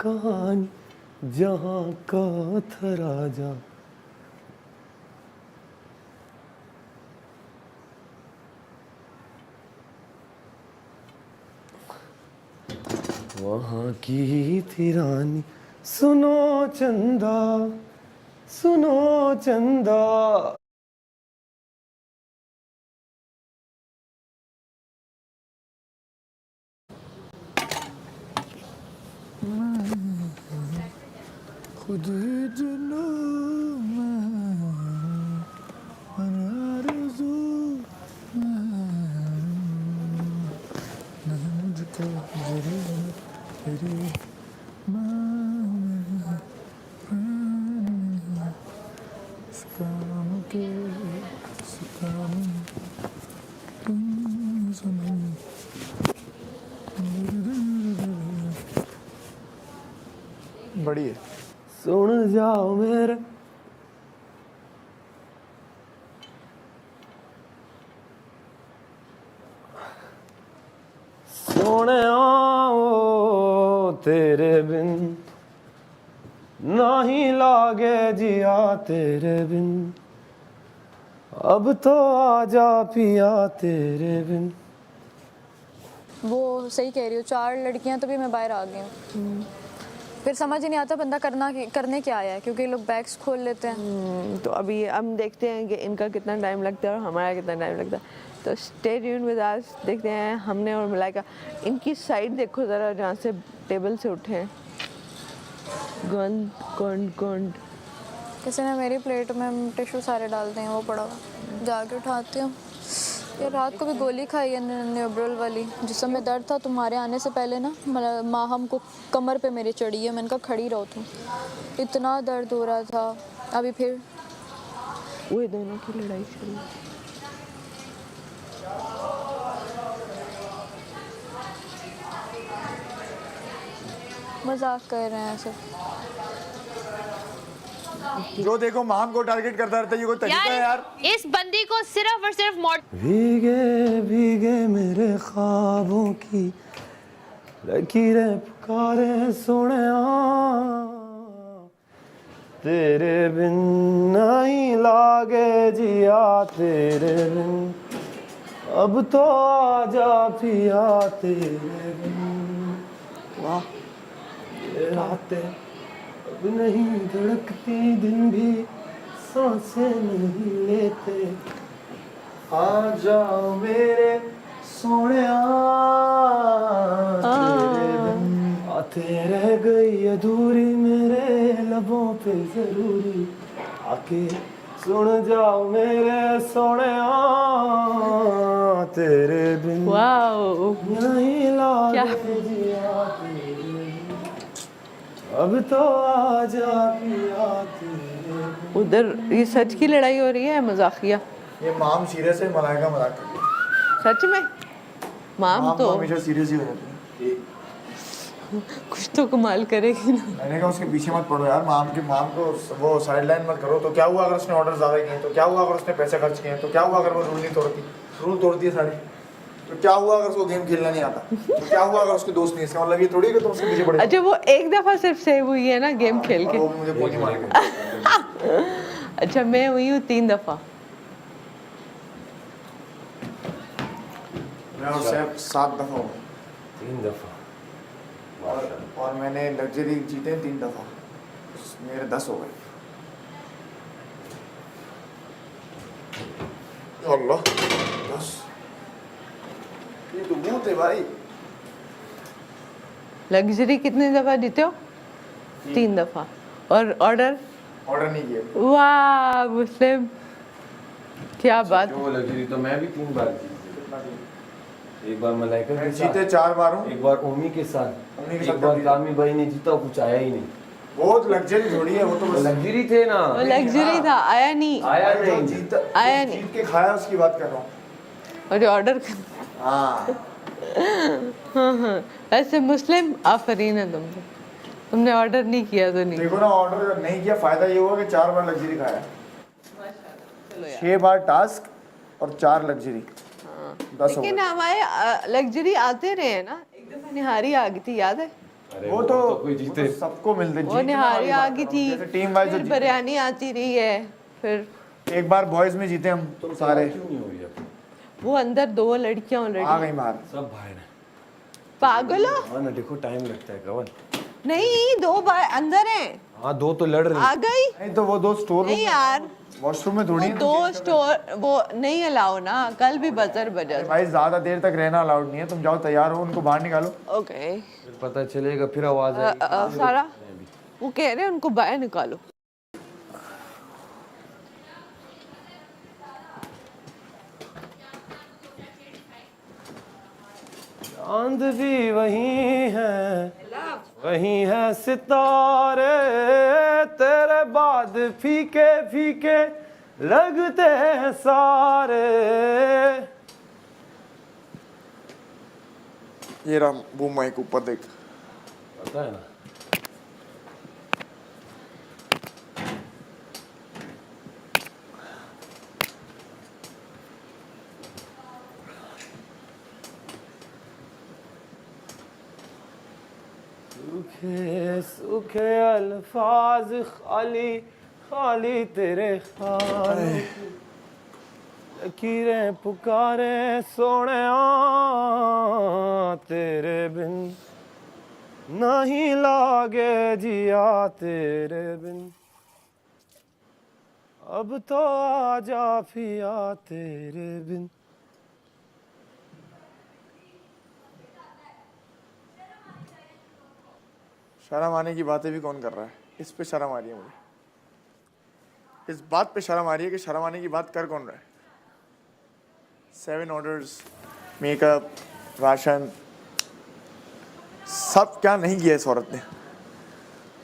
कहानी जहाँ का था राजा। वहाँ की थी रानी, सुनो चंदा सुनो चंदा। खुद जना बड़ी है। सुन जाओ मेरे सोने आओ, तेरे बिन नहीं लागे जिया तेरे बिन, अब तो आजा पिया तेरे बिन। वो सही कह रही हो, 4 लड़कियां तो भी मैं बाहर आ गई हूँ। फिर समझ ही नहीं आता बंदा करने क्या आया है, क्योंकि लोग बैग्स खोल लेते हैं। तो अभी हम देखते हैं कि इनका कितना टाइम लगता है और हमारा कितना टाइम लगता है। तो स्टे ट्यून्ड विद अस, देखते हैं हमने और मलाइका। इनकी साइड देखो ज़रा, जहाँ से टेबल से उठे हैं। गंद गंद गंद। किसी ने मेरी प्लेट में टिश्यू सारे डाल दिए हैं, वो पड़ा हुआ, जाके उठाती हूँ। यार रात को भी गोली खाई है न्यूब्रल वाली, जिसमें में दर्द था। तुम्हारे आने से पहले ना माँ हमको कमर पे मेरी चढ़ी है, मैंने कहा खड़ी रहो तुम, इतना दर्द हो रहा था। अभी फिर वो दोनों की लड़ाई शुरू। मजाक कर रहे हैं सब। जो देखो माम को टारगेट करता रहता है, ये कोई तरीका है यार? इस बंदी को सिर्फ और सिर्फ भीगे भीगे मेरे ख्वाबों की लकीरें पुकारे सोनिया, तेरे बिन नहीं लागे जिया तेरे बिन, अब तो आजा पिया तेरे बिन। वाह, ये रातें अब नहीं धड़कती, दिन भी सांसें नहीं लेते, आ जाओ मेरे सोनिया, तेरे बिन आते रह गई अधूरी मेरे लबों पे जरूरी, आके सुन जाओ मेरे सोनिया, तेरे बिन वाओ, नहीं लागे जिया तेरे बिन, अब तो आजा पिया तेरे बिन। उधर ये सच की लड़ाई हो रही है मजाकिया? ये माम सीरियस है, मलाइका मजाक कर रही है। सच में माम तो हमेशा सीरियस ही हो जाती है। कुछ तो कमाल करेगी ना। मैंने कहा उसके पीछे मत पड़ो यार, माम को वो साइडलाइन मत करो। तो क्या हुआ अगर उसने ऑर्डर ज़्यादा किए? तो क्या हुआ अगर उसने पैसे खर्च किए? तो क्या हुआ अगर वो रूल नहीं तोड़ती? रूल तोड़ती है सारी। तो क्या हुआ अगर उसको गेम खेलना नहीं आता? तो क्या हुआ अगर उसके दोस्त नहीं? इसका मतलब ये थोड़ी है कि तुम उसके पीछे पड़े। अच्छा, वो एक दफा सिर्फ सेव हुई है ना गेम खेल के? वो मुझे गोली मार के। अच्छा, मैं हुई हूँ 3 दफा। मैं उससे 7 दफा हूँ। 3 दफा। और मैंने लग्जरी जीते 3 दफा, मेरे 10 हो गए। अल्लाह, 10 ये तो बहुत है भाई। लग्जरी कितने दफा जीते हो? 3 दफा। और ऑर्डर नहीं किया। वाह मुस्लिम, क्या बात। जो लग्जरी तो मैं भी 3 बार जीती। एक बार मलाइका के साथ जीते 4 बार हूँ। एक बार ओमी के साथ, एक बार कामी भाई ने जीता, कुछ आया ही नहीं। बहुत लग्जरी थोड़ी है वो तो, बस लग्जरी थे ना। वो लग्जरी था, आया नहीं। आया नहीं। जीत के खाया उसकी बात कर रहा हूँ। और ऑर्डर हाँ ऐसे मुस्लिम आफरीन है तुमने ऑर्डर नहीं किया तो नहीं। देखो ना, ऑर्डर नहीं किया, फायदा ये हुआ कि 4 बार लग्जरी खाया। 6 बार टास्क और 4 लग्जरी। 10 हो लेकिन गए। हमारे लग्जरी आते रहे हैं ना। एक दफा निहारी आ गई थी, याद है? अरे वो तो कोई जीते। सबको मिलते, वो जीतना निहारी वाली आ बात गई है। थी, जैसे टीम वाइज फिर बिरयानी आती रही है, फिर एक बार बॉयज में जीते हम तुम सारे, क्यों नहीं हुई अब? वो अंदर 2 लड़कियां आ ऑलरेडी। गई बाहर। सब बाहर है। पागल हो? हाँ ना, देखो टाइम लगता है कवन। नहीं, 2 बार अंदर हैं। हाँ 2 तो लड़ रही। आ गई? नहीं तो वो 2 स्टोर रूम नहीं यार, वॉशरूम में थोड़ी वो 2 स्टोर वो नहीं अलाउ ना, कल भी बजर बजा। भाई ज्यादा देर तक रहना अलाउड नहीं है। तुम जाओ, तैयार हो, उनको बाहर निकालो। ओके। फिर पता चलेगा, फिर आवाज आएगी। सारा वो कह रहे हैं उनको बाहर निकालो। चांद भी वही है, वही है सितारे, तेरे बाद फीके फीके लगते हैं सारे। ये रहा बूम माइक ऊपर देख। पता है ना। सूखे सूखे अल्फाज खाली खाली तेरे ख्यालों की लकीरें पुकारे सोने तेरे बिन नहीं लागे जिया तेरे बिन। अब तो आजा पिया तेरे बिन। शर्म आने की बातें भी कौन कर रहा है? इस पे शर्म आ रही है मुझे, इस बात पे शर्म आ रही है कि शर्म आने की बात कर कौन रहा है? 7 ऑर्डर्स, मेकअप, राशन, सब क्या नहीं किया इस औरत ने,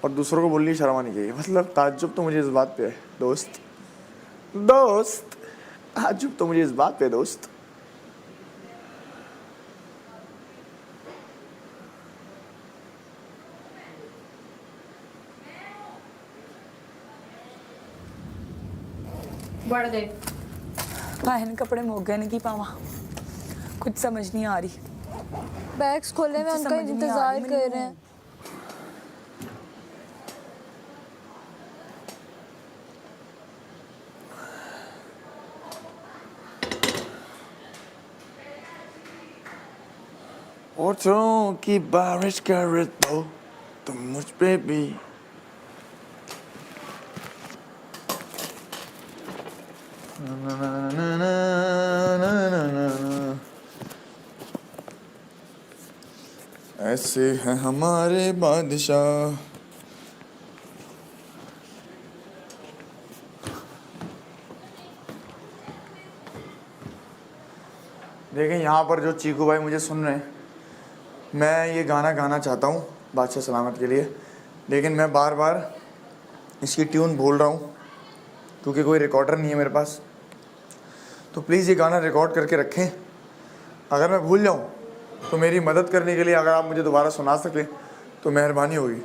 और दूसरों को बोलनी शर्म आनी चाहिए। मतलब ताज्जुब तो मुझे इस बात पे है दोस्त, दोस्त ताज्जुब तो मुझे इस बात पे है दोस्त। बढ़ दे। पायन कपड़े मोगे ने की पावा, कुछ समझ नहीं आ रही। बैग्स खोले में मुझे उनका समझ नहीं आ इंतजार रही कर रहे हैं। ओठों की बारिश कर दो तुम मुझ पे भी। ऐसे हैं हमारे बादशाह। देखें यहाँ पर जो चीकू भाई मुझे सुन रहे हैं, मैं ये गाना गाना चाहता हूँ बादशाह सलामत के लिए, लेकिन मैं बार बार इसकी ट्यून भूल रहा हूँ क्योंकि कोई रिकॉर्डर नहीं है मेरे पास। तो प्लीज़ ये गाना रिकॉर्ड करके रखें। अगर मैं भूल जाऊँ तो मेरी मदद करने के लिए अगर आप मुझे दोबारा सुना सकें तो मेहरबानी होगी।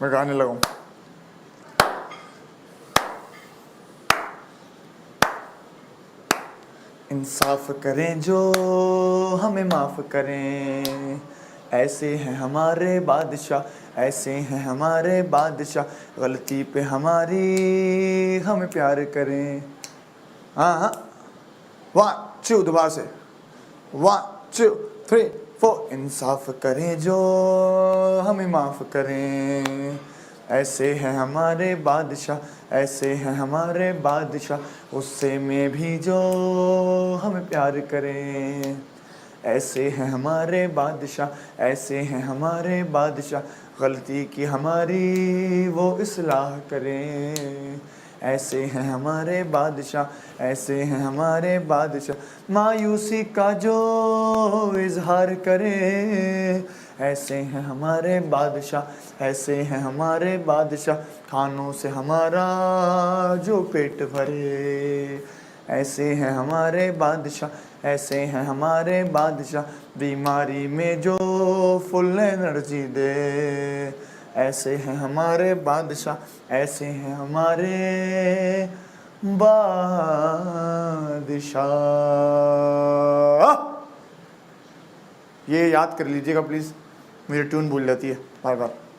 मैं गाने लगाऊँ। इंसाफ करें जो हमें माफ़ करें, ऐसे हैं हमारे बादशाह, ऐसे हैं हमारे बादशाह, गलती पे हमारी हमें प्यार करें। हाँ हाँ, 1 2 दोबारा से 1 2 3 4। इंसाफ करें जो हमें माफ़ करें, ऐसे हैं हमारे बादशाह, ऐसे हैं हमारे बादशाह, गुस्से में भी जो हमें प्यार करें। ऐसे हैं हमारे बादशाह, ऐसे हैं हमारे बादशाह, गलती की हमारी वो इस्लाह करें। ऐसे हैं हमारे बादशाह, ऐसे हैं हमारे बादशाह, मायूसी का जो इजहार करें। ऐसे हैं हमारे बादशाह, ऐसे हैं हमारे बादशाह, खानों से हमारा जो पेट भरे। ऐसे हैं हमारे बादशाह, ऐसे हैं हमारे बादशाह, बीमारी में जो फुल एनर्जी दे। ऐसे हैं हमारे बादशाह, ऐसे हैं हमारे बादशाह। ये याद कर लीजिएगा प्लीज़। मेरी ट्यून भूल जाती है बार बार।